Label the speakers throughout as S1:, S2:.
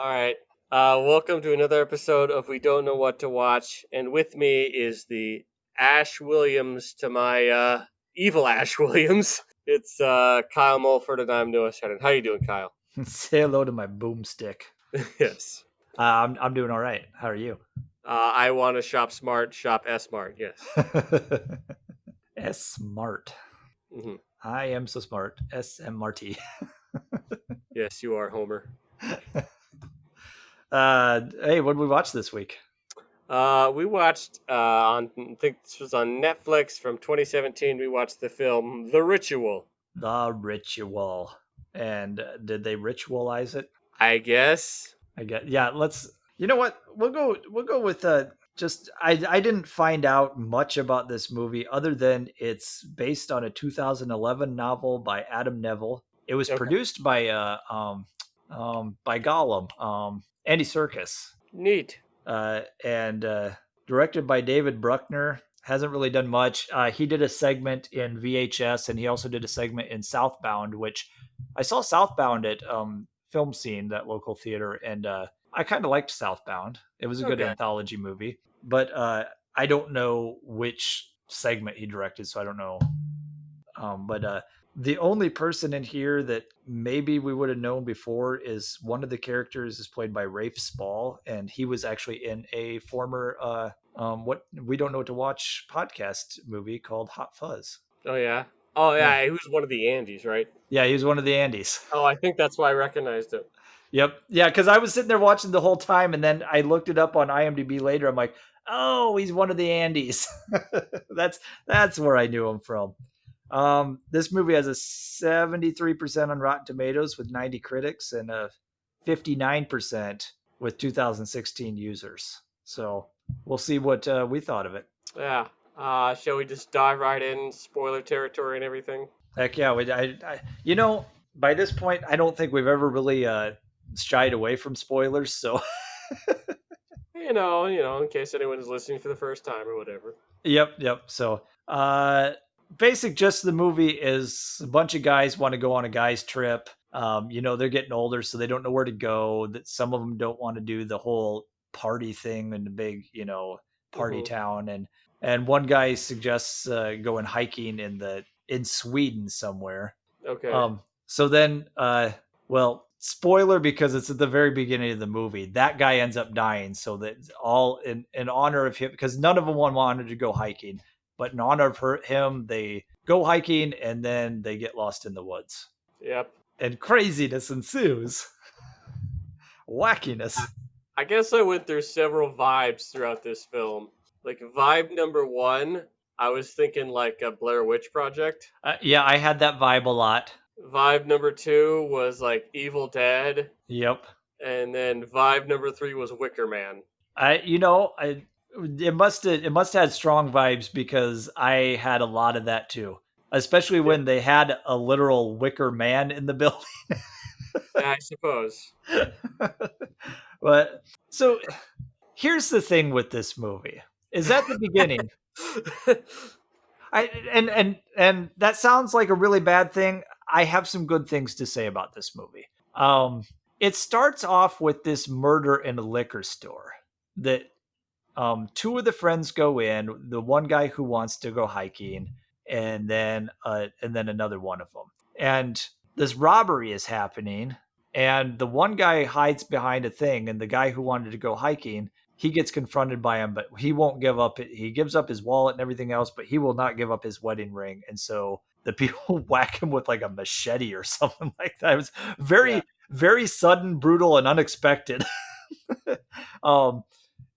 S1: All right. Welcome to another episode of We Don't Know What to Watch. And with me is the Ash Williams to my evil Ash Williams. It's Kyle Mulford and I'm Noah Shannon. How you doing, Kyle?
S2: Say hello to my boomstick.
S1: Yes.
S2: I'm doing all right. How are you?
S1: I want to shop smart, shop S smart. Yes.
S2: S smart.
S1: Hmm.
S2: I am so smart. SMRT.
S1: Yes, you are, Homer.
S2: Hey, what did we watch this week?
S1: We watched I think this was on Netflix from 2017. We watched the film The Ritual.
S2: The Ritual. And did they ritualize it?
S1: I guess.
S2: I guess. Yeah. Let's. You know what? We'll go with just I didn't find out much about this movie other than it's based on a 2011 novel by Adam Neville. It was
S1: Okay.
S2: produced by Gollum, Andy Serkis,
S1: Neat.
S2: and directed by David Bruckner. Hasn't really done much. He did a segment in VHS, and he also did a segment in Southbound, which I saw Southbound at Film Scene, that local theater, and I kind of liked Southbound. It was a good
S1: Okay.
S2: anthology movie, but I don't know which segment he directed, so I don't know. But the only person in here that maybe we would have known before is one of the characters is played by Rafe Spall, and he was actually in a former what we don't know what to watch podcast movie called Hot Fuzz.
S1: Oh yeah. Oh
S2: Yeah,
S1: yeah. He was one of the Andes, right?
S2: yeah, he was one of the Andes.
S1: Oh, I think that's why I recognized him.
S2: Yep, yeah, because I was sitting there watching the whole time, and then I looked it up on IMDb later. I'm like, oh, he's one of the Andes. That's where I knew him from. This movie has a 73% on Rotten Tomatoes with 90 critics and a 59% with 2016 users. So we'll see what we thought of it.
S1: Yeah. Shall we just dive right in, spoiler territory and everything?
S2: Heck yeah, by this point, I don't think we've ever really shied away from spoilers. So
S1: In case anyone is listening for the first time or whatever.
S2: yep. So basic gist of the movie is a bunch of guys want to go on a guy's trip. They're getting older, so they don't know where to go. That some of them don't want to do the whole party thing in the big, party
S1: Hmm.
S2: town, and one guy suggests going hiking in Sweden somewhere.
S1: Okay.
S2: So then, well, spoiler because it's at the very beginning of the movie. That guy ends up dying, so that all in honor of him, because none of them wanted to go hiking, but in honor of him, they go hiking and then they get lost in the woods,
S1: Yep.
S2: and craziness ensues. Wackiness.
S1: I guess I went through several vibes throughout this film. Like vibe number one, I was thinking like a Blair Witch Project.
S2: Yeah, I had that vibe a lot.
S1: Vibe number two was like Evil Dead,
S2: Yep.
S1: and then vibe number three was Wicker Man.
S2: I you know I it must have had strong vibes because I had a lot of that too. Especially
S1: Yeah,
S2: when they had a literal wicker man in the building.
S1: I suppose.
S2: But so here's the thing with this movie. Is at the beginning. I and that sounds like a really bad thing. I have some good things to say about this movie. It starts off with this murder in a liquor store that two of the friends go in. The one guy who wants to go hiking, and then another one of them. And this robbery is happening, and the one guy hides behind a thing, and the guy who wanted to go hiking, he gets confronted by him, but he won't give up. He gives up his wallet and everything else, but he will not give up his wedding ring. And so the people whack him with like a machete or something like that. It was
S1: Yeah.
S2: very, very sudden, brutal, and unexpected. um,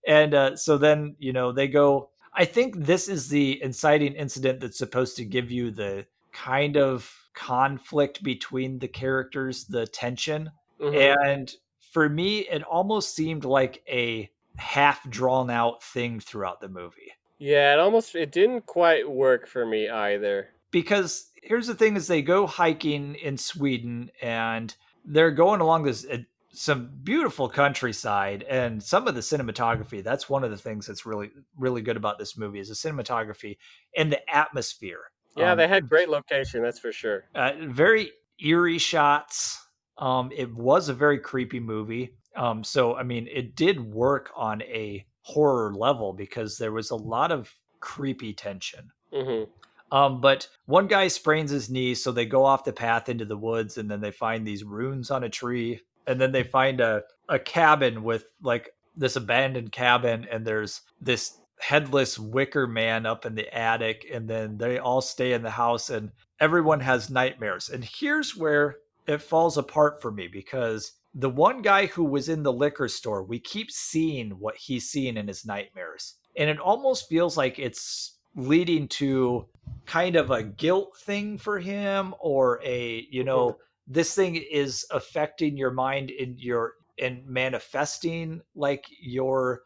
S2: and so then, they go. I think this is the inciting incident that's supposed to give you the kind of conflict between the characters, the tension.
S1: Hmm.
S2: And for me, it almost seemed like a half drawn out thing throughout the movie.
S1: Yeah, it didn't quite work for me either.
S2: Because here's the thing: is they go hiking in Sweden, and they're going along this some beautiful countryside, and some of the cinematography. That's one of the things that's really really good about this movie is the cinematography and the atmosphere.
S1: Yeah, they had great location, that's for sure.
S2: Very eerie shots. It was a very creepy movie. So I mean, it did work on a horror level because there was a lot of creepy tension.
S1: Mm-hmm.
S2: But one guy sprains his knee, so they go off the path into the woods, and then they find these runes on a tree, and then they find a cabin with like this abandoned cabin, and there's this headless wicker man up in the attic, and then they all stay in the house, and everyone has nightmares. And here's where it falls apart for me because the one guy who was in the liquor store, we keep seeing what he's seeing in his nightmares. And it almost feels like it's leading to kind of a guilt thing for him, or a,
S1: Mm-hmm.
S2: this thing is affecting your mind in your and manifesting like your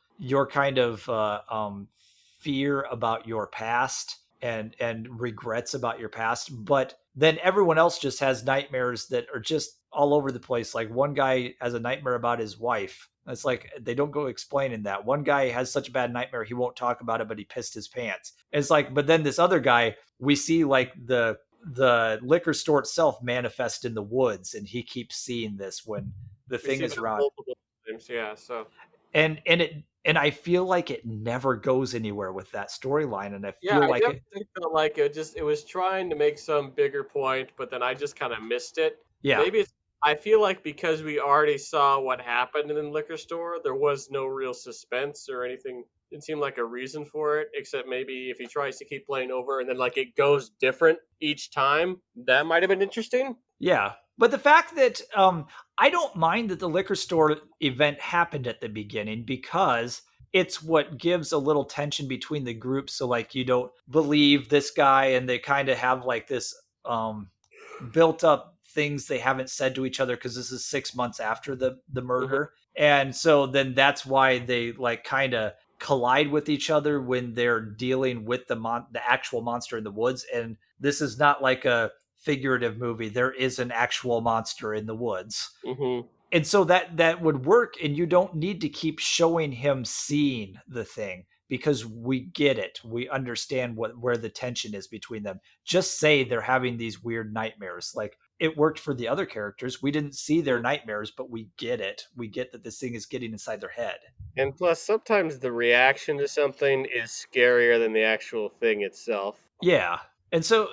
S2: kind of fear about your past and regrets about your past. But then everyone else just has nightmares that are just all over the place. Like one guy has a nightmare about his wife. It's like they don't go explaining that. One guy has such a bad nightmare he won't talk about it, but he pissed his pants. It's like, but then this other guy, we see like the liquor store itself manifest in the woods, and he keeps seeing this when the
S1: We
S2: thing
S1: see
S2: is
S1: that
S2: around.
S1: multiple times. Yeah. So
S2: And I feel like it never goes anywhere with that storyline, and I
S1: yeah,
S2: feel
S1: I
S2: like it.
S1: definitely felt like it was trying to make some bigger point, but then I just kind of missed it.
S2: Yeah.
S1: Maybe it's I feel like because we already saw what happened in the liquor store, there was no real suspense or anything. Didn't seem like a reason for it, except maybe if he tries to keep playing over and then like it goes different each time, that might have been interesting.
S2: Yeah. But the fact that I don't mind that the liquor store event happened at the beginning because it's what gives a little tension between the groups. So like you don't believe this guy, and they kind of have like this built up things they haven't said to each other because this is 6 months after the
S1: Hmm.
S2: murder. And so then that's why they like kind of collide with each other when they're dealing with the actual monster in the woods. And this is not like a figurative movie. There is an actual monster in the woods.
S1: Hmm.
S2: And so that would work, and you don't need to keep showing him seeing the thing because we get it. We understand where the tension is between them. Just say they're having these weird nightmares. Like it worked for the other characters. We didn't see their nightmares, but we get it. We get that this thing is getting inside their head.
S1: And plus, sometimes the reaction to something is scarier than the actual thing itself.
S2: Yeah. And so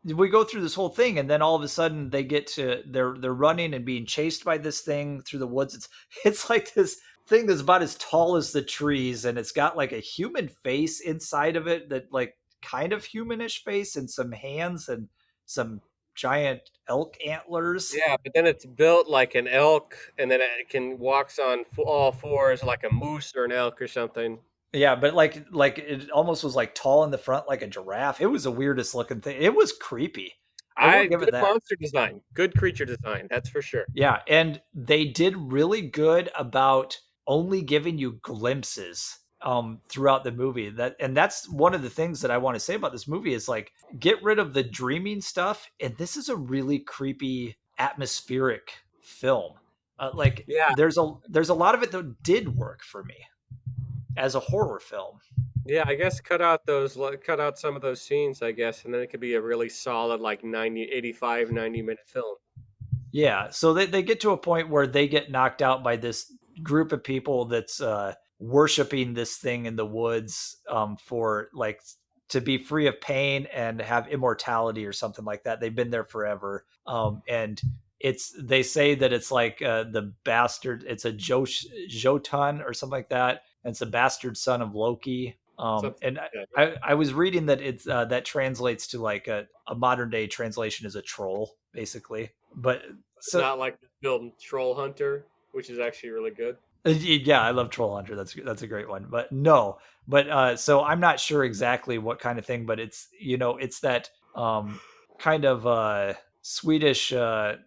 S2: we go through this whole thing, and then all of a sudden they get to they're running and being chased by this thing through the woods. It's like this thing that's about as tall as the trees, and it's got like a human face inside of it, that like kind of humanish face, and some hands and some giant elk antlers.
S1: Yeah, but then it's built like an elk, and then it can walks on all fours like a moose or an elk or something.
S2: Yeah, but like it almost was like tall in the front like a giraffe. It was the weirdest looking thing. It was creepy. I will
S1: I
S2: give it
S1: good
S2: that.
S1: monster design, good creature design, that's for sure.
S2: Yeah, and they did really good about only giving you glimpses throughout the movie. That's one of the things that I want to say about this movie is like get rid of the dreaming stuff, and this is a really creepy atmospheric film. Like
S1: Yeah,
S2: there's a lot of it that did work for me as a horror film.
S1: yeah. I guess cut out some of those scenes, I guess, and then it could be a really solid like 90 minute film.
S2: Yeah, so they get to a point where they get knocked out by this group of people that's worshiping this thing in the woods for like to be free of pain and have immortality or something like that. They've been there forever, and it's they say that it's like the bastard. It's a Jotun or something like that. And it's a bastard son of Loki.
S1: Something
S2: And
S1: like that.
S2: I was reading that it's that translates to like a modern day translation is a troll, basically. But
S1: It's
S2: so
S1: not like the film Troll Hunter, which is actually really good.
S2: yeah, I love Troll Hunter. That's a great one. But no, but so I'm not sure exactly what kind of thing, but it's it's that kind of Swedish what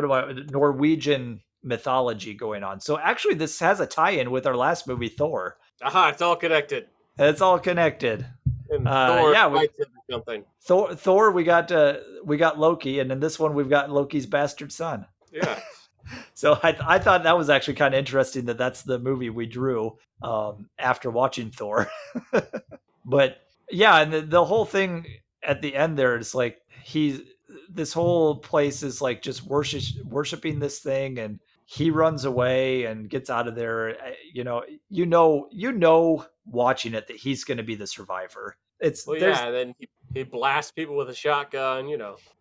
S2: do I Norwegian mythology going on. So actually this has a tie-in with our last movie Thor.
S1: Aha, it's all connected.
S2: It's all connected.
S1: And Thor
S2: Yeah, we
S1: fights him or something.
S2: Thor we got Loki, and in this one we've got Loki's bastard son.
S1: Yeah.
S2: So I thought that was actually kind of interesting that that's the movie we drew after watching Thor. But yeah, and the whole thing at the end there is like this whole place is like just worshiping this thing, and he runs away and gets out of there. You know, watching it that he's going to be the survivor. It's
S1: Well,
S2: there's
S1: yeah, and then he blasts people with a shotgun.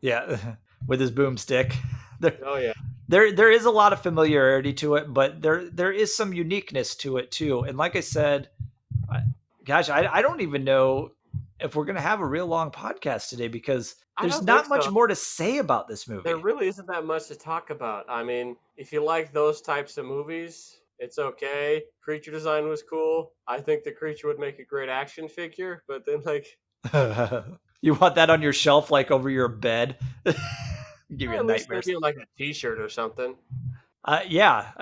S2: Yeah, with his boomstick. There,
S1: Oh yeah,
S2: there is a lot of familiarity to it, but there is some uniqueness to it too. And like I said, I, gosh, I don't even know if we're gonna have a real long podcast today because
S1: I
S2: there's
S1: don't think
S2: not much
S1: so.
S2: more to say about this
S1: There
S2: movie.
S1: really isn't that much to talk about. I mean, if you like those types of movies, it's okay. Creature design was cool. I think the creature would make a great action figure, but then
S2: You want that on your shelf, like over your bed? Give you
S1: at least
S2: nightmares.
S1: maybe like a T-shirt or something.
S2: Yeah.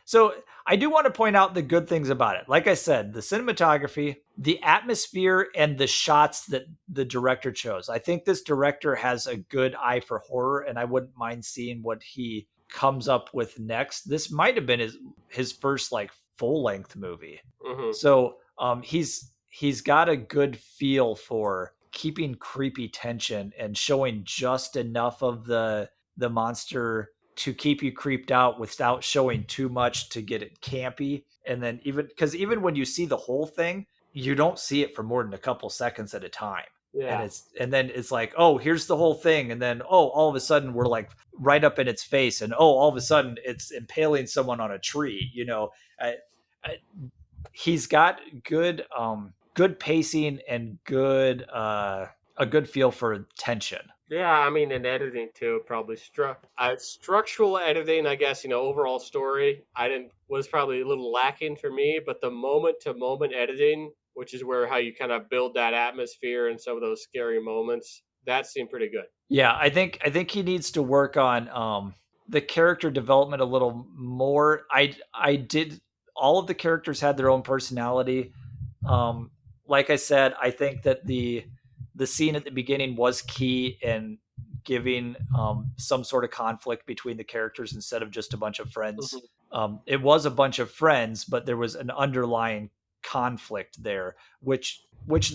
S2: So I do want to point out the good things about it. Like I said, the cinematography, the atmosphere, and the shots that the director chose. I think this director has a good eye for horror, and I wouldn't mind seeing what he comes up with next. This might have been his first like full length movie.
S1: Hmm.
S2: So he's got a good feel for keeping creepy tension and showing just enough of the monster to keep you creeped out without showing too much to get it campy. And then even when you see the whole thing, you don't see it for more than a couple seconds at a time. And
S1: Yeah,
S2: then it's like, oh, here's the whole thing, and then oh, all of a sudden we're like right up in its face, and oh, all of a sudden it's impaling someone on a tree. I, I, he's got good pacing and a good feel for tension.
S1: yeah. I mean, and editing too, probably structural editing. I guess overall story. I didn't was probably a little lacking for me, but the moment to moment editing, which is where how you kind of build that atmosphere and some of those scary moments, that seemed pretty good.
S2: Yeah, I think he needs to work on the character development a little more. I did all of the characters had their own personality. Um, like I said, I think that the scene at the beginning was key in giving some sort of conflict between the characters instead of just a bunch of friends.
S1: Hmm.
S2: It was a bunch of friends, but there was an underlying conflict there, which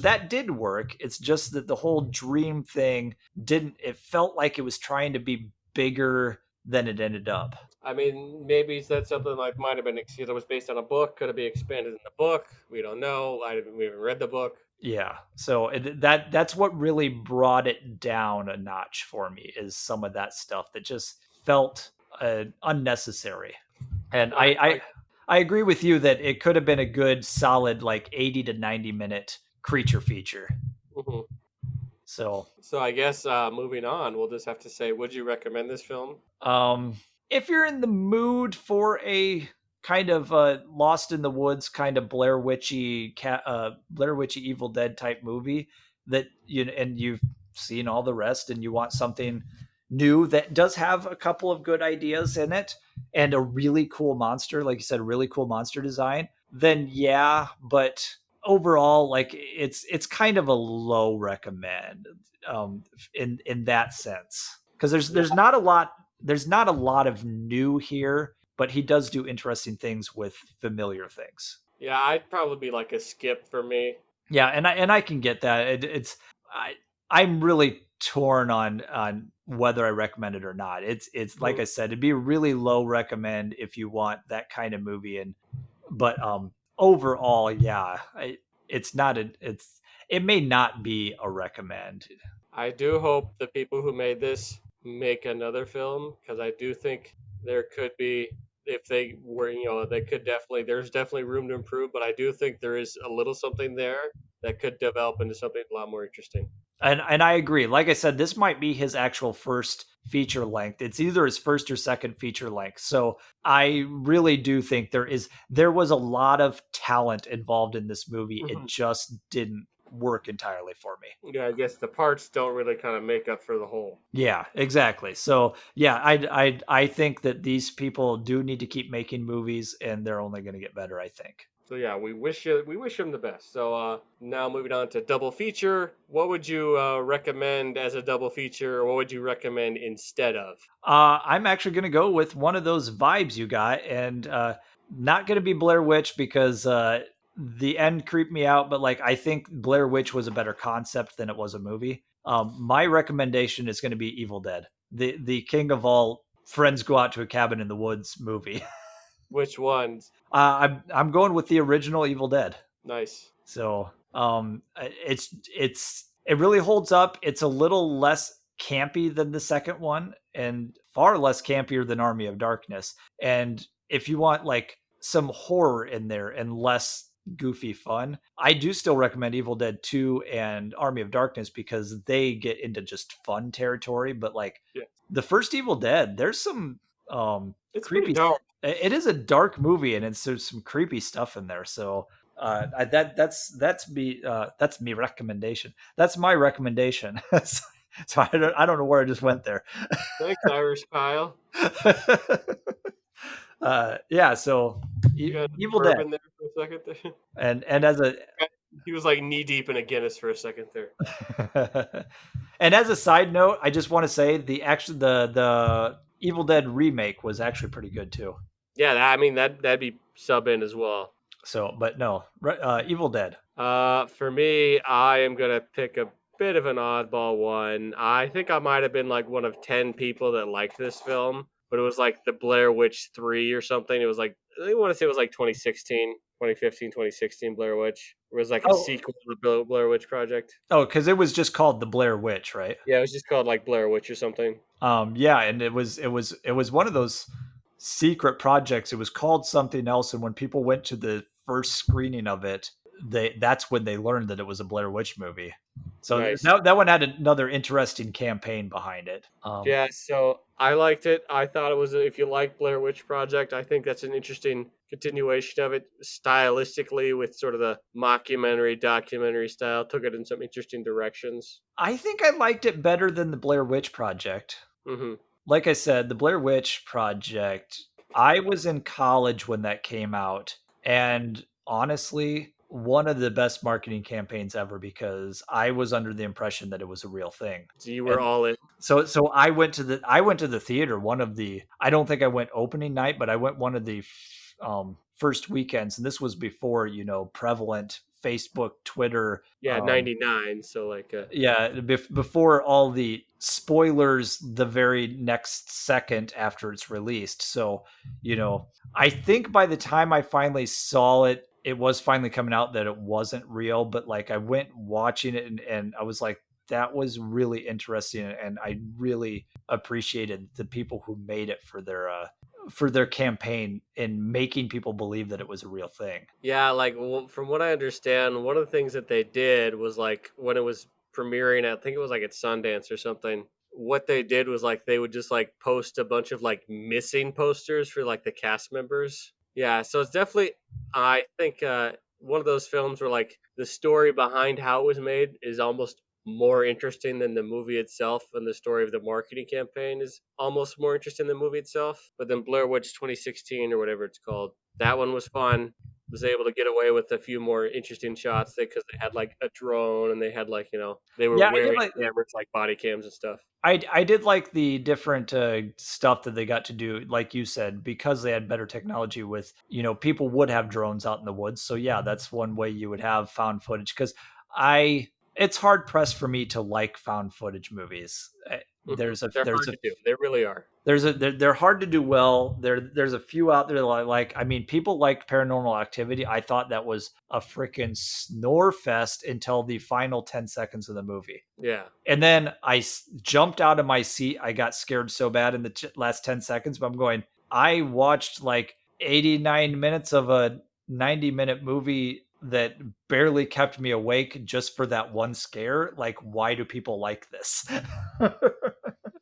S2: that did work. It's just that the whole dream thing didn't. It felt like it was trying to be bigger than it ended up.
S1: I mean, maybe he said something like might have been because it was based on a book. Could it be expanded in the book? We don't know. We haven't read the book.
S2: Yeah. So that's what really brought it down a notch for me is some of that stuff that just felt unnecessary. And
S1: I, I
S2: I agree with you that it could have been a good solid like 80 to 90-minute creature feature.
S1: mhm.
S2: So
S1: So I guess moving on, we'll just have to say, would you recommend this film?
S2: Um, if you're in the mood for a kind of Lost in the Woods, kind of Blair Witchy Evil Dead type movie that and you've seen all the rest, and you want something new that does have a couple of good ideas in it and a really cool monster, like you said, a really cool monster design, then yeah, but overall, like it's kind of a low recommend in that sense because
S1: Yeah,
S2: there's not a lot of new here, but he does do interesting things with familiar things.
S1: yeah, I'd probably be like a skip for me.
S2: Yeah, and I can get that. I I'm really torn on whether I recommend it or not. It's like
S1: Mhm.
S2: I said, it'd be a really low recommend if you want that kind of movie. And but overall, yeah, it's not a it's it may not be a recommend.
S1: I do hope the people who made this make another film because I do think there could be, if they were, they could definitely, there's definitely room to improve, but I do think there is a little something there that could develop into something a lot more interesting.
S2: And I agree. Like I said, this might be his actual first feature length. It's either his first or second feature length. So I really do think there was a lot of talent involved in this movie. It
S1: Mhm.
S2: just didn't work entirely for me.
S1: Yeah, I guess the parts don't really kind of make up for the whole.
S2: Yeah, exactly. So yeah, I think that these people do need to keep making movies, and they're only going to get better. I think.
S1: So yeah, we wish him the best. So now moving on to double feature. What would you recommend as a double feature, or what would you recommend instead of?
S2: I'm actually going to go with one of those vibes you got, and not going to be Blair Witch because the end creeped me out. But like, I think Blair Witch was a better concept than it was a movie. My recommendation is going to be Evil Dead, the king of all friends go out to a cabin in the woods movie.
S1: Which ones?
S2: I'm going with the original Evil Dead.
S1: Nice.
S2: So it really holds up. It's a little less campy than the second one, and far less campier than Army of Darkness. And if you want like some horror in there and less goofy fun, I do still recommend Evil Dead 2 and Army of Darkness because they get into just fun territory. But like
S1: Yeah.
S2: the first Evil Dead, there's some
S1: It's pretty
S2: creepy.
S1: dark.
S2: It is a dark movie, and there's some creepy stuff in there. So that's me recommendation. That's my recommendation. So I don't know where I just went there.
S1: Thanks, Irish Kyle.
S2: Yeah. So
S1: You got
S2: Evil Dead,
S1: bourbon there for a second there.
S2: and as a
S1: He was like knee deep in a Guinness for a second there.
S2: and as a side note, I just want to say the Evil Dead remake was actually pretty good too.
S1: Yeah, I mean that'd be sub in as well.
S2: So, but no, Evil Dead.
S1: For me, I am gonna pick a bit of an oddball one. I think I might have been like one of 10 people that liked this film, but it was like the Blair Witch 3 or something. It was like I want to say it was like 2016, 2015, 2016 Blair Witch. It was like a
S2: Oh,
S1: sequel to the Blair Witch Project.
S2: oh, because it was just called the Blair Witch, right?
S1: Yeah, it was just called like Blair Witch or something.
S2: Yeah, and it was one of those secret projects. It was called something else, and when people went to the first screening of it, that's when they learned that it was a Blair Witch movie. So
S1: Nice.
S2: that one had another interesting campaign behind it.
S1: Yeah, so I liked it. I thought it was, if you like Blair Witch Project, I think that's an interesting continuation of it stylistically with sort of the mockumentary, documentary style. Took it in some interesting directions.
S2: I think I liked it better than the Blair Witch Project.
S1: Hmm.
S2: Like I said, the Blair Witch Project, I was in college when that came out. And honestly, one of the best marketing campaigns ever because I was under the impression that it was a real thing.
S1: So you were
S2: And
S1: all in.
S2: so I went to the theater one of the I don't think I went opening night, but I went one of the first weekends, and this was before prevalent Facebook, Twitter,
S1: Yeah, 99. So like,
S2: yeah, before all the spoilers the very next second after it's released. So, I think by the time I finally saw it, it was finally coming out that it wasn't real. But like, I went watching it, and I was like, that was really interesting, and I really appreciated the people who made it for their campaign in making people believe that it was a real thing.
S1: yeah, like from what I understand, one of the things that they did was like when it was premiering, I think it was like at Sundance or something. What they did was like they would just like post a bunch of like missing posters for like the cast members. Yeah, so it's definitely, I think, one of those films where like the story behind how it was made is almost more interesting than the movie itself, and the story of the marketing campaign is almost more interesting than the movie itself. But then Blair Witch 2016 or whatever it's called, that one was fun. Was able to get away with a few more interesting shots because they had like a drone, and they had like, they were
S2: Yeah, I did
S1: wearing
S2: like
S1: cameras like body cams and stuff.
S2: I did like the different stuff that they got to do, like you said, because they had better technology. With people would have drones out in the woods, so yeah, that's one way you would have found footage. Because it's hard pressed for me to like found footage movies.
S1: Hmm.
S2: There's a
S1: They're
S2: there's
S1: hard
S2: a
S1: to do. They really are.
S2: they're hard to do well. There's a few out there like I mean, people liked Paranormal Activity. I thought that was a freaking snore fest until the final 10 seconds of the movie.
S1: Yeah.
S2: And then jumped out of my seat. I got scared so bad in the last 10 seconds, but I'm going, I watched like 89 minutes of a 90-minute movie that barely kept me awake just for that one scare. Like, why do people like this?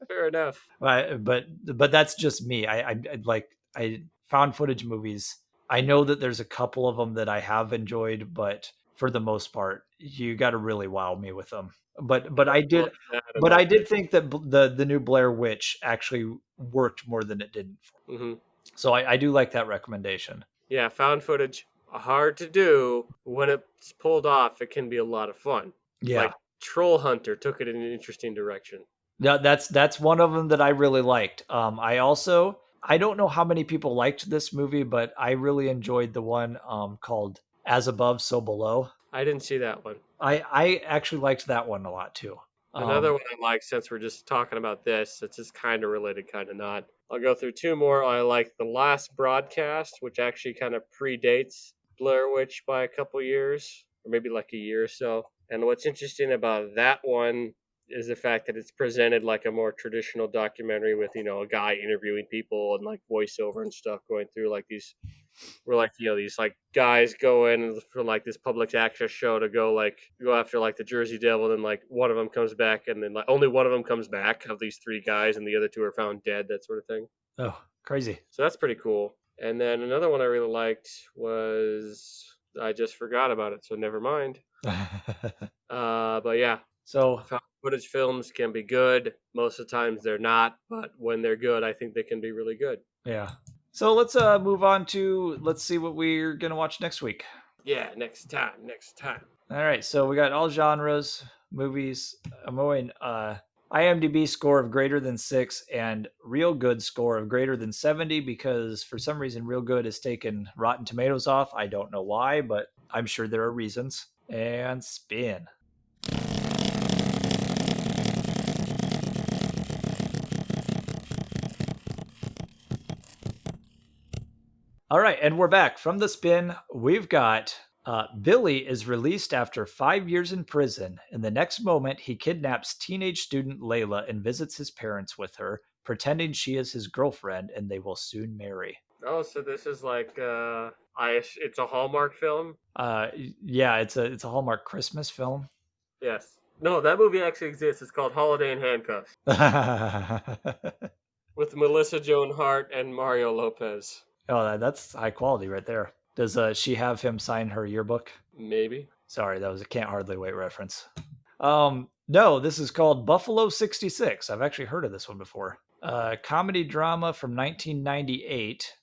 S1: Fair enough.
S2: but that's just me. I found footage movies. I know that there's a couple of them that I have enjoyed, but for the most part, you got to really wow me with them. But I
S1: Well,
S2: did,
S1: I don't
S2: but
S1: know.
S2: I did think that the new Blair Witch actually worked more than it didn't.
S1: Hmm.
S2: So I do like that recommendation.
S1: Yeah, found footage, hard to do. When it's pulled off, it can be a lot of fun.
S2: Yeah,
S1: Like Troll Hunter took it in an interesting direction.
S2: yeah, that's one of them that I really liked. I don't know how many people liked this movie, but I really enjoyed the one called As Above, So Below.
S1: I didn't see that one.
S2: I actually liked that one a lot too.
S1: Another
S2: Um,
S1: one I like, since we're just talking about this, it's just kind of related, kind of not. I'll go through two more. I like The Last Broadcast, which actually kind of predates Blair Witch by a couple years, or maybe like a year or so. And what's interesting about that one is the fact that it's presented like a more traditional documentary with, a guy interviewing people and like voiceover and stuff going through like these where like these like guys go in for like this public access show to go after like the Jersey Devil, and like one of them comes back, and then like only one of them comes back of these three guys, and the other two are found dead, that sort of thing.
S2: oh, crazy.
S1: So that's pretty cool. And then another one I really liked was, I just forgot about it, so never mind. But yeah,
S2: So
S1: found footage films can be good. Most of the times they're not, but when they're good, I think they can be really good.
S2: yeah. So let's move on to let's see what we're gonna watch next week.
S1: Yeah, next time, next time.
S2: All right, so we got all genres, movies. I'm going IMDb score of greater than 6 and Real Good score of greater than 70 because for some reason Real Good has taken Rotten Tomatoes off. I don't know why, but I'm sure there are reasons. And spin. All right, and we're back from the spin. We've got Billy is released after 5 years in prison. In the next moment, he kidnaps teenage student Layla and visits his parents with her, pretending she is his girlfriend, and they will soon marry.
S1: Oh, so this is like it's a Hallmark film?
S2: Uh, yeah, it's a Hallmark Christmas film.
S1: Yes. No, that movie actually exists. It's called Holiday in Handcuffs
S2: Oh,
S1: with Melissa Joan Hart and Mario Lopez.
S2: that's high quality right there. Does she have him sign her yearbook?
S1: Maybe.
S2: Sorry, that was a Can't Hardly Wait reference. No, this is called Buffalo 66. I've actually heard of this one before. Comedy drama from 1998,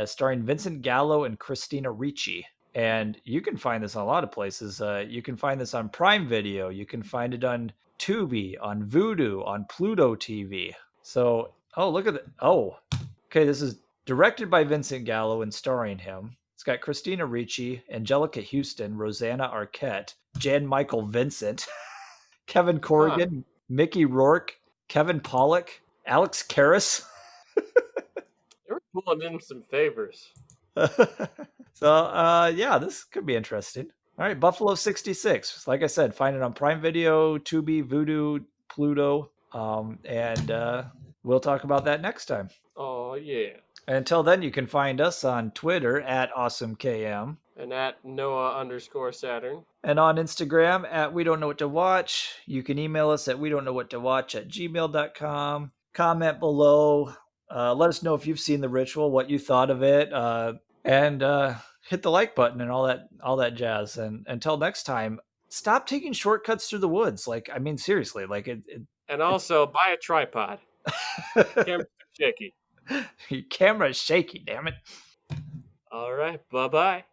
S2: starring Vincent Gallo and Christina Ricci. And you can find this on a lot of places. You can find this on Prime Video. You can find it on Tubi, on Vudu, on Pluto TV. So, oh, look at it. Oh, okay. This is directed by Vincent Gallo and starring him. It's got Christina Ricci, Angelica Houston, Rosanna Arquette, Jan Michael Vincent, Kevin
S1: Huh.
S2: Corrigan, Mickey Rourke, Kevin Pollock, Alex Karras.
S1: You're pulling in some favors.
S2: So, yeah, this could be interesting. All right, Buffalo 66. Like I said, find it on Prime Video, Tubi, Vudu, Pluto, and we'll talk about that next time.
S1: Oh, yeah.
S2: Until then, you can find us on Twitter at AwesomeKM
S1: And at Noah_Saturn.
S2: and on Instagram at We Don't Know What to Watch. You can email us at We Don't Know What to Watch at gmail.com. Comment below. Let us know if you've seen The Ritual, what you thought of it, and hit the like button and all that jazz. And until next time, stop taking shortcuts through the woods. Like, I mean, seriously, like
S1: And also, buy a tripod. Camera's too shaky.
S2: your camera is shaky. Damn it.
S1: All right. Bye bye.